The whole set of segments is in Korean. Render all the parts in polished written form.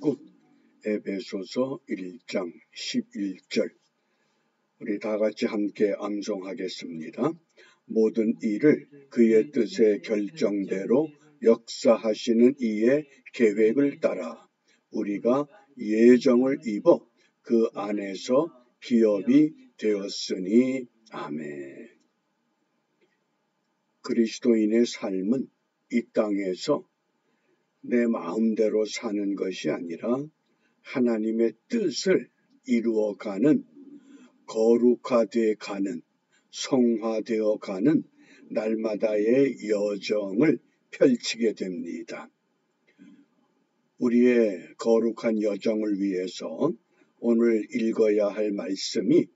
국 에베소서 1장 11절 우리 다같이 함께 암송하겠습니다. 모든 일을 그의 뜻의 결정대로 역사하시는 이의 계획을 따라 우리가 예정을 입어 그 안에서 기업이 되었으니 아멘. 그리스도인의 삶은 이 땅에서 내 마음대로 사는 것이 아니라 하나님의 뜻을 이루어가는, 거룩화되어 가는, 성화되어 가는 날마다의 여정을 펼치게 됩니다. 우리의 거룩한 여정을 위해서 오늘 읽어야 할 말씀이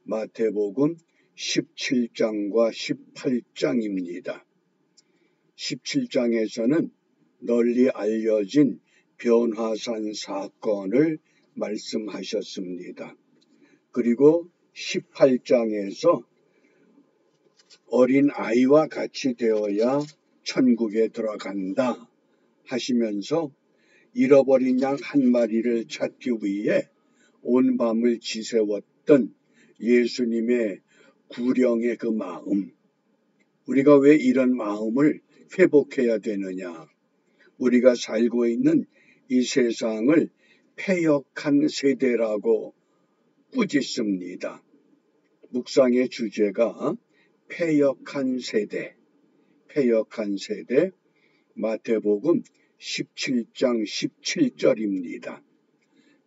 마태복음 17장과 18장입니다. 17장에서는 널리 알려진 변화산 사건을 말씀하셨습니다. 그리고 18장에서 어린 아이와 같이 되어야 천국에 들어간다 하시면서 잃어버린 양 한 마리를 찾기 위해 온 밤을 지새웠던 예수님의 구령의 그 마음, 우리가 왜 이런 마음을 회복해야 되느냐? 우리가 살고 있는 이 세상을 패역한 세대라고 꾸짖습니다. 묵상의 주제가 패역한 세대, 마태복음 17장 17절입니다.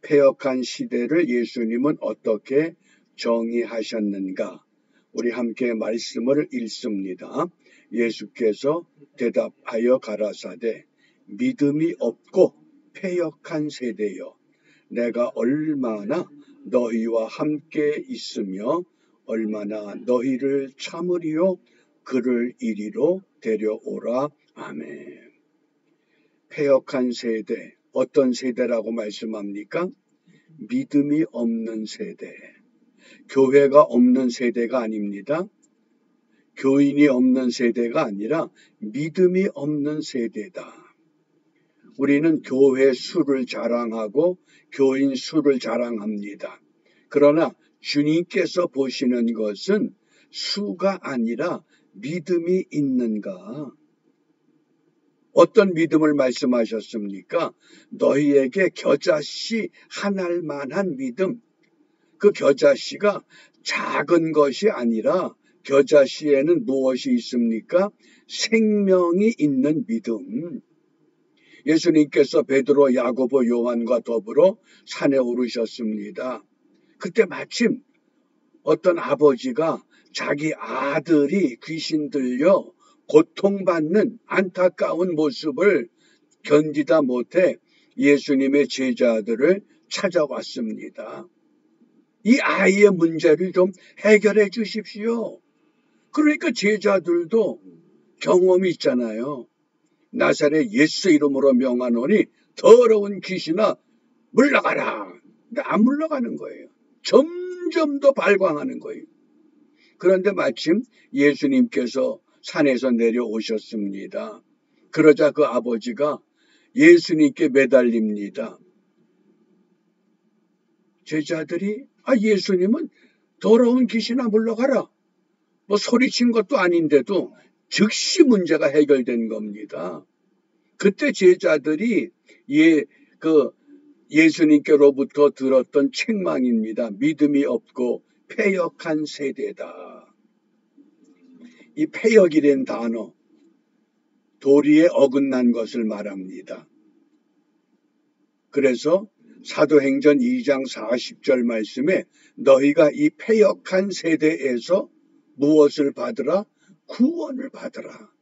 패역한 시대를 예수님은 어떻게 정의하셨는가? 우리 함께 말씀을 읽습니다. 예수께서 대답하여 가라사대 믿음이 없고 패역한 세대여, 내가 얼마나 너희와 함께 있으며 얼마나 너희를 참으리요, 그를 이리로 데려오라. 아멘. 패역한 세대, 어떤 세대라고 말씀합니까? 믿음이 없는 세대. 교회가 없는 세대가 아닙니다. 교인이 없는 세대가 아니라 믿음이 없는 세대다. 우리는 교회 수를 자랑하고 교인 수를 자랑합니다. 그러나 주님께서 보시는 것은 수가 아니라 믿음이 있는가? 어떤 믿음을 말씀하셨습니까? 너희에게 겨자씨 한 알만한 믿음. 그 겨자씨가 작은 것이 아니라 겨자씨에는 무엇이 있습니까? 생명이 있는 믿음. 예수님께서 베드로, 야고보, 요한과 더불어 산에 오르셨습니다. 그때 마침 어떤 아버지가 자기 아들이 귀신 들려 고통받는 안타까운 모습을 견디다 못해 예수님의 제자들을 찾아왔습니다. 이 아이의 문제를 좀 해결해 주십시오. 그러니까 제자들도 경험이 있잖아요. 나사렛 예수 이름으로 명하노니 더러운 귀신아 물러가라. 근데 안 물러가는 거예요. 점점 더 발광하는 거예요. 그런데 마침 예수님께서 산에서 내려오셨습니다. 그러자 그 아버지가 예수님께 매달립니다. 제자들이 예수님은 더러운 귀신아 물러가라. 뭐 소리친 것도 아닌데도 즉시 문제가 해결된 겁니다. 그때 제자들이 예수님께로부터 들었던 책망입니다. 믿음이 없고 패역한 세대다. 이 패역이란 단어, 도리에 어긋난 것을 말합니다. 그래서 사도행전 2장 40절 말씀에 너희가 이 패역한 세대에서 무엇을 받으라? 구원을 받으라.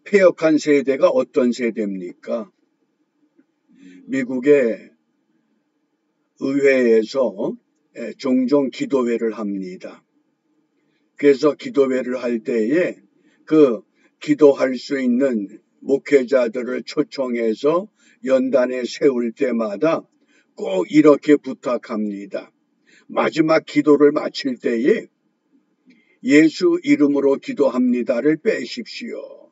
패역한 세대가 어떤 세대입니까? 미국의 의회에서 종종 기도회를 합니다. 그래서 기도회를 할 때에 그 기도할 수 있는 목회자들을 초청해서 연단에 세울 때마다 꼭 이렇게 부탁합니다. 마지막 기도를 마칠 때에 예수 이름으로 기도합니다를 빼십시오.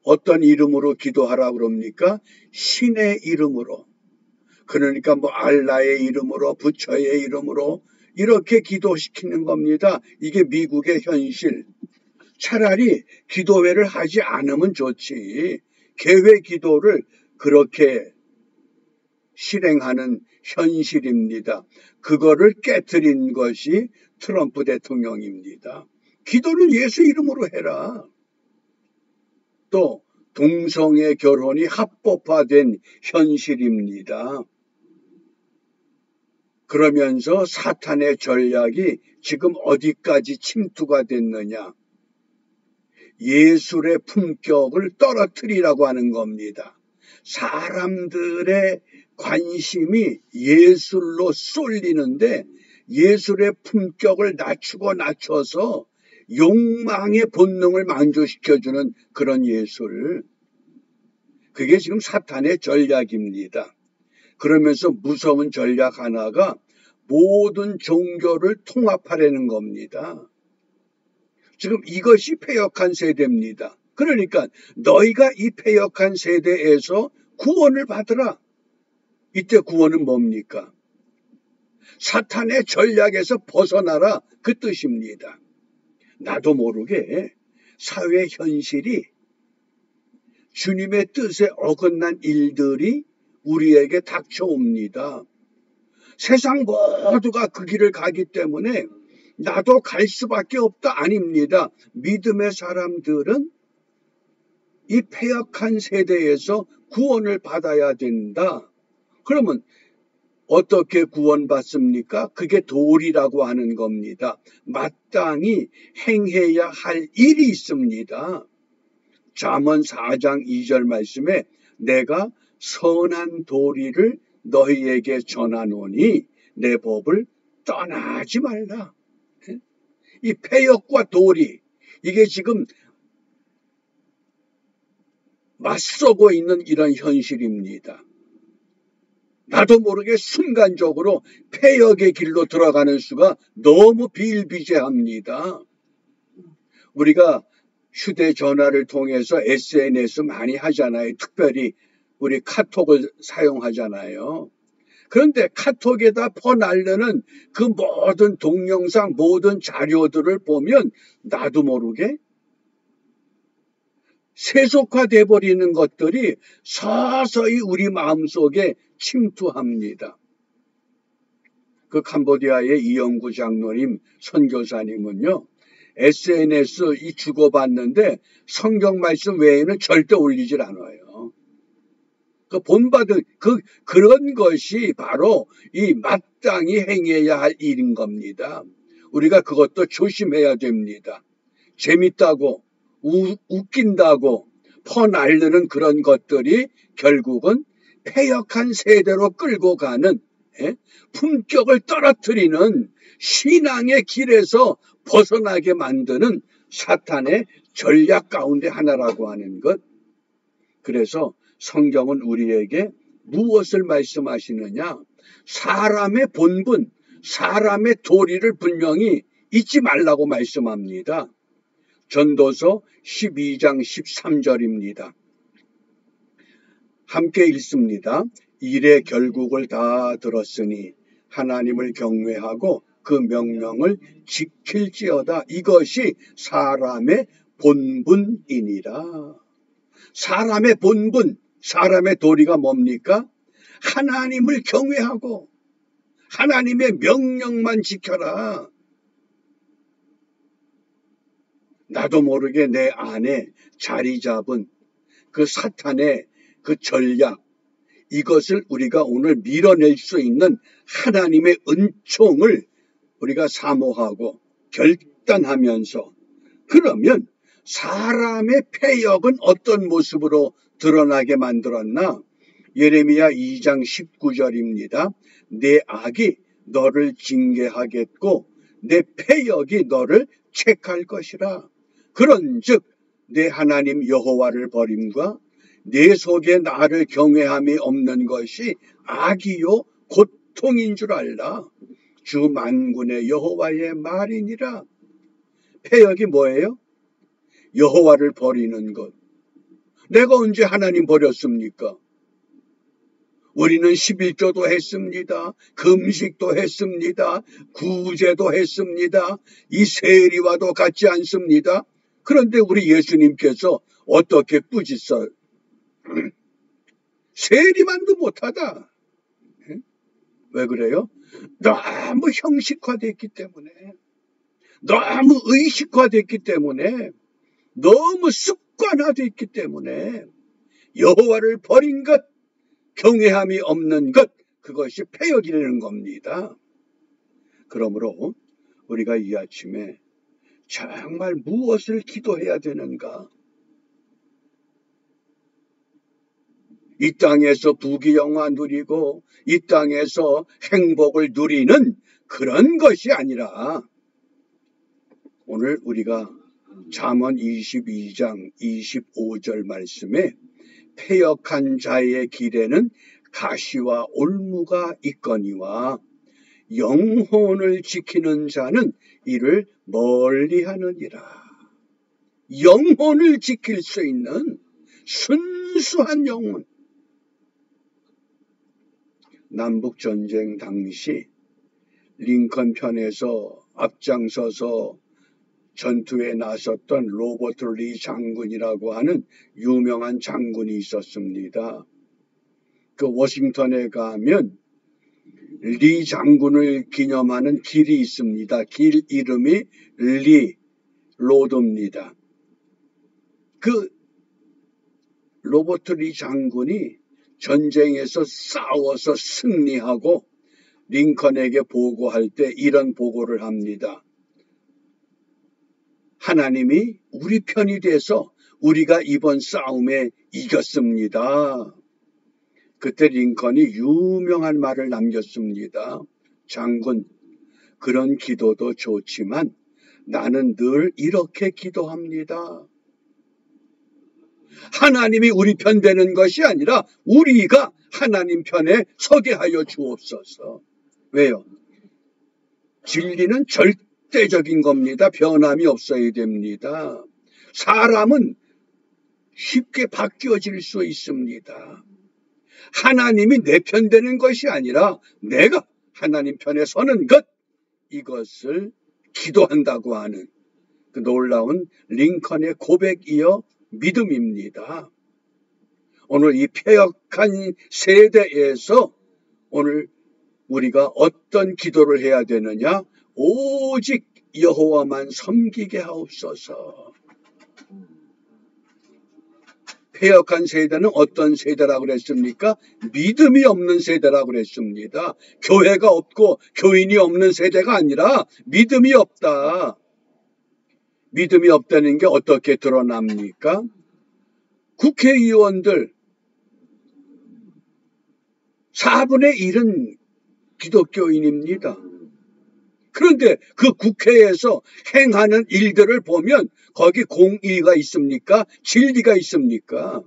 어떤 이름으로 기도하라 그럽니까? 신의 이름으로. 그러니까 뭐 알라의 이름으로, 부처의 이름으로 이렇게 기도시키는 겁니다. 이게 미국의 현실. 차라리 기도회를 하지 않으면 좋지. 개회 기도를 그렇게 실행하는 현실입니다. 그거를 깨트린 것이 트럼프 대통령입니다. 기도는 예수 이름으로 해라. 또 동성애 결혼이 합법화된 현실입니다. 그러면서 사탄의 전략이 지금 어디까지 침투가 됐느냐. 예술의 품격을 떨어뜨리라고 하는 겁니다. 사람들의 관심이 예술로 쏠리는데 예술의 품격을 낮춰서 욕망의 본능을 만족시켜주는 그런 예술. 그게 지금 사탄의 전략입니다. 그러면서 무서운 전략 하나가 모든 종교를 통합하려는 겁니다. 지금 이것이 패역한 세대입니다. 그러니까 너희가 이 패역한 세대에서 구원을 받으라. 이때 구원은 뭡니까? 사탄의 전략에서 벗어나라 그 뜻입니다. 나도 모르게 사회 현실이 주님의 뜻에 어긋난 일들이 우리에게 닥쳐옵니다. 세상 모두가 그 길을 가기 때문에 나도 갈 수밖에 없다 아닙니다. 믿음의 사람들은 이 패역한 세대에서 구원을 받아야 된다. 그러면 어떻게 구원받습니까? 그게 도리라고 하는 겁니다. 마땅히 행해야 할 일이 있습니다. 잠언 4장 2절 말씀에 내가 선한 도리를 너희에게 전하노니 내 법을 떠나지 말라. 이 패역과 도리, 이게 지금 맞서고 있는 이런 현실입니다. 나도 모르게 순간적으로 패역의 길로 들어가는 수가 너무 비일비재합니다. 우리가 휴대전화를 통해서 SNS 많이 하잖아요. 특별히 우리 카톡을 사용하잖아요. 그런데 카톡에다 퍼날르는 그 모든 동영상, 모든 자료들을 보면 나도 모르게 세속화돼 버리는 것들이 서서히 우리 마음속에 침투합니다. 그 캄보디아의 이영구 장로님 선교사님은요, SNS 이 주고받는데 성경 말씀 외에는 절대 올리질 않아요. 그 본받은 그런 것이 바로 이 마땅히 행해야 할 일인 겁니다. 우리가 그것도 조심해야 됩니다. 재밌다고 웃긴다고 퍼날르는 그런 것들이 결국은 패역한 세대로 끌고 가는 품격을 떨어뜨리는 신앙의 길에서 벗어나게 만드는 사탄의 전략 가운데 하나라고 하는 것. 그래서 성경은 우리에게 무엇을 말씀하시느냐? 사람의 본분, 사람의 도리를 분명히 잊지 말라고 말씀합니다. 전도서 12장 13절입니다. 함께 읽습니다. 일의 결국을 다 들었으니 하나님을 경외하고 그 명령을 지킬지어다. 이것이 사람의 본분이니라. 사람의 본분, 사람의 도리가 뭡니까? 하나님을 경외하고 하나님의 명령만 지켜라. 나도 모르게 내 안에 자리 잡은 그 사탄의 그 전략, 이것을 우리가 오늘 밀어낼 수 있는 하나님의 은총을 우리가 사모하고 결단하면서, 그러면 사람의 패역은 어떤 모습으로 드러나게 만들었나? 예레미야 2장 19절입니다. 내 악이 너를 징계하겠고 내 패역이 너를 책할 것이라. 그런즉 내 하나님 여호와를 버림과 내 속에 나를 경외함이 없는 것이 악이요 고통인 줄 알라. 주 만군의 여호와의 말이니라. 패역이 뭐예요? 여호와를 버리는 것. 내가 언제 하나님 버렸습니까? 우리는 11조도 했습니다. 금식도 했습니다. 구제도 했습니다. 이 세리와도 같지 않습니다. 그런데 우리 예수님께서 어떻게 꾸짖어? 세리만도 못하다. 왜 그래요? 너무 형식화됐기 때문에, 너무 의식화됐기 때문에, 너무 습관화됐기 때문에 여호와를 버린 것, 경외함이 없는 것, 그것이 패역이라는 겁니다. 그러므로 우리가 이 아침에 정말 무엇을 기도해야 되는가? 이 땅에서 부귀영화 누리고 이 땅에서 행복을 누리는 그런 것이 아니라 오늘 우리가 잠언 22장 25절 말씀에 패역한 자의 길에는 가시와 올무가 있거니와 영혼을 지키는 자는 이를 멀리하느니라. 영혼을 지킬 수 있는 순수한 영혼. 남북전쟁 당시 링컨 편에서 앞장서서 전투에 나섰던 로버트 리 장군이라고 하는 유명한 장군이 있었습니다. 그 워싱턴에 가면 리 장군을 기념하는 길이 있습니다. 길 이름이 리 로드입니다. 그 로버트 리 장군이 전쟁에서 싸워서 승리하고 링컨에게 보고할 때 이런 보고를 합니다. 하나님이 우리 편이 돼서 우리가 이번 싸움에 이겼습니다. 그때 링컨이 유명한 말을 남겼습니다. 장군, 그런 기도도 좋지만 나는 늘 이렇게 기도합니다. 하나님이 우리 편 되는 것이 아니라 우리가 하나님 편에 서게 하여 주옵소서. 왜요? 진리는 절대적인 겁니다. 변함이 없어야 됩니다. 사람은 쉽게 바뀌어질 수 있습니다. 하나님이 내 편 되는 것이 아니라 내가 하나님 편에 서는 것, 이것을 기도한다고 하는 그 놀라운 링컨의 고백이여 믿음입니다. 오늘 이 패역한 세대에서 오늘 우리가 어떤 기도를 해야 되느냐? 오직 여호와만 섬기게 하옵소서. 패역한 세대는 어떤 세대라고 그랬습니까? 믿음이 없는 세대라고 그랬습니다. 교회가 없고 교인이 없는 세대가 아니라 믿음이 없다. 믿음이 없다는 게 어떻게 드러납니까? 국회의원들 4분의 1은 기독교인입니다. 그런데 그 국회에서 행하는 일들을 보면 거기 공의가 있습니까? 진리가 있습니까?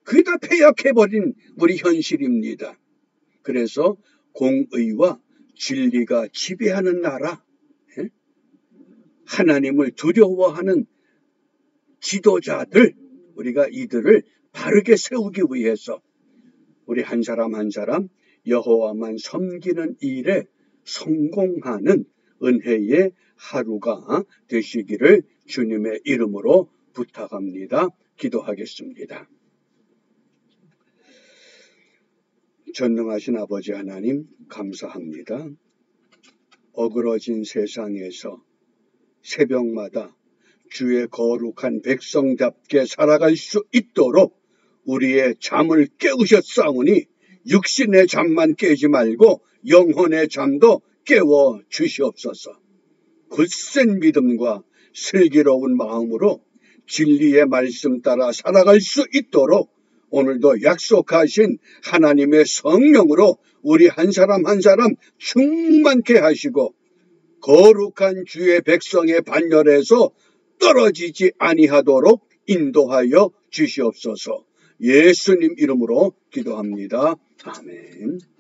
그게 다 패역해버린 우리 현실입니다. 그래서 공의와 진리가 지배하는 나라, 하나님을 두려워하는 지도자들, 우리가 이들을 바르게 세우기 위해서 우리 한 사람 한 사람 여호와만 섬기는 일에 성공하는 은혜의 하루가 되시기를 주님의 이름으로 부탁합니다. 기도하겠습니다. 전능하신 아버지 하나님 감사합니다. 어그러진 세상에서 새벽마다 주의 거룩한 백성답게 살아갈 수 있도록 우리의 잠을 깨우셨사오니 육신의 잠만 깨지 말고 영혼의 잠도 깨워 주시옵소서. 굳센 믿음과 슬기로운 마음으로 진리의 말씀 따라 살아갈 수 있도록 오늘도 약속하신 하나님의 성령으로 우리 한 사람 한 사람 충만케 하시고 거룩한 주의 백성의 반열에서 떨어지지 아니하도록 인도하여 주시옵소서. 예수님 이름으로 기도합니다. 아멘.